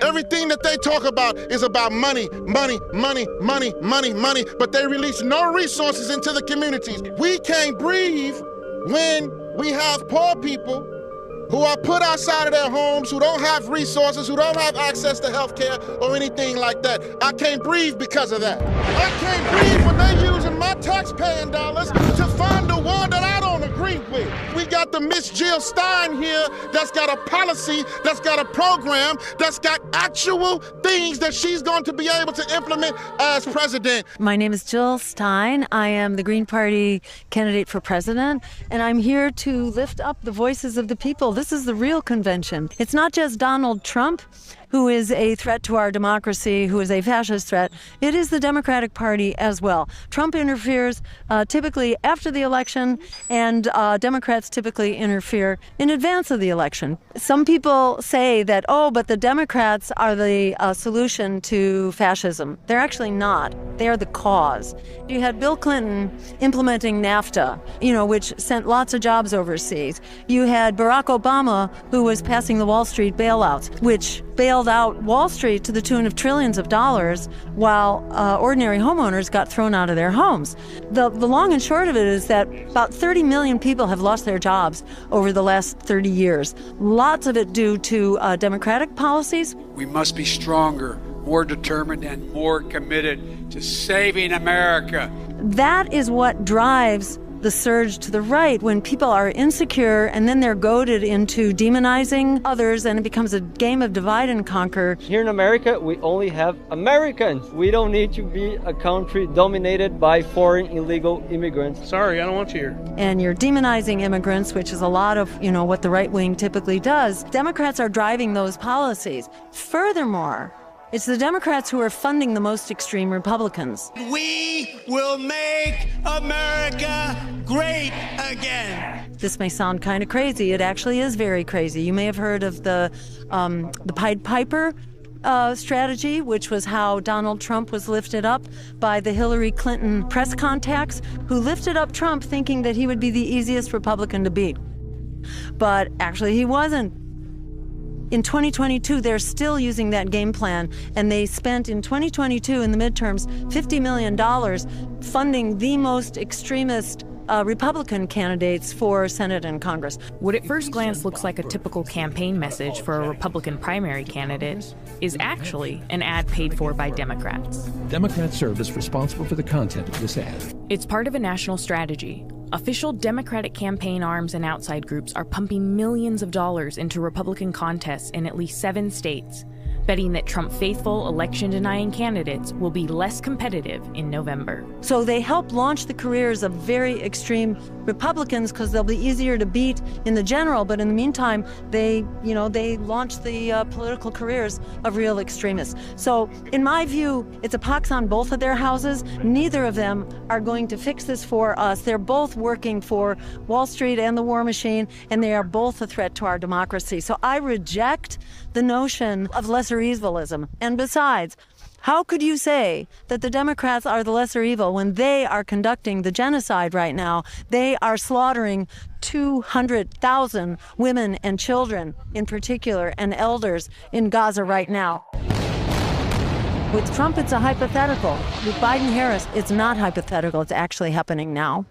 Everything that they talk about is about money, money, money, money, money, money, but they release no resources into the communities. We can't breathe when we have poor people who are put outside of their homes, who don't have resources, who don't have access to health care or anything like that. I can't breathe because of that. I can't breathe when they're using my taxpaying dollars to fund the war that I don't agree with. We got the Miss Jill Stein here that's got a policy, that's got a program, that's got actual things that she's going to be able to implement as president. My name is Jill Stein. I am the Green Party candidate for president, and I'm here to lift up the voices of the people. This is the real convention. It's not just Donald Trump, who is a threat to our democracy, who is a fascist threat. It is the Democratic Party as well. Trump interferes typically after the election, and Democrats typically interfere in advance of the election. Some people say that, oh, but the Democrats are the solution to fascism. They're actually not. They are the cause. You had Bill Clinton implementing NAFTA, which sent lots of jobs overseas. You had Barack Obama, who was passing the Wall Street bailouts, which bailed out Wall Street to the tune of trillions of dollars, while ordinary homeowners got thrown out of their homes. The long and short of it is that about 30 million people have lost their jobs over the last 30 years. Lots of it due to Democratic policies. We must be stronger, more determined, and more committed to saving America. That is what drives the surge to the right, when people are insecure and then they're goaded into demonizing others, and it becomes a game of divide and conquer. Here in America, we only have Americans. We don't need to be a country dominated by foreign illegal immigrants. Sorry, I don't want you here. And you're demonizing immigrants, which is a lot of, what the right wing typically does. Democrats are driving those policies. Furthermore, it's the Democrats who are funding the most extreme Republicans. We will make America great again. This may sound kind of crazy. It actually is very crazy. You may have heard of the Pied Piper strategy, which was how Donald Trump was lifted up by the Hillary Clinton press contacts, who lifted up Trump thinking that he would be the easiest Republican to beat. But actually he wasn't. In 2022, they're still using that game plan, and they spent in 2022 in the midterms $50 million funding the most extremist Republican candidates for Senate and Congress. What at first glance looks like a typical campaign message for a Republican primary candidate is actually an ad paid for by Democrats. Democrat Service responsible for the content of this ad. It's part of a national strategy. Official Democratic campaign arms and outside groups are pumping millions of dollars into Republican contests in at least 7 states, betting that Trump-faithful, election-denying candidates will be less competitive in November. So they help launch the careers of very extreme Republicans because they'll be easier to beat in the general, but in the meantime, they launch the political careers of real extremists. So in my view, it's a pox on both of their houses. Neither of them are going to fix this for us. They're both working for Wall Street and the war machine, and they are both a threat to our democracy. So I reject the notion of lesser evilism. And besides, how could you say that the Democrats are the lesser evil when they are conducting the genocide right now? They are slaughtering 200,000 women and children in particular, and elders in Gaza right now. With Trump, it's a hypothetical. With Biden-Harris, it's not hypothetical. It's actually happening now.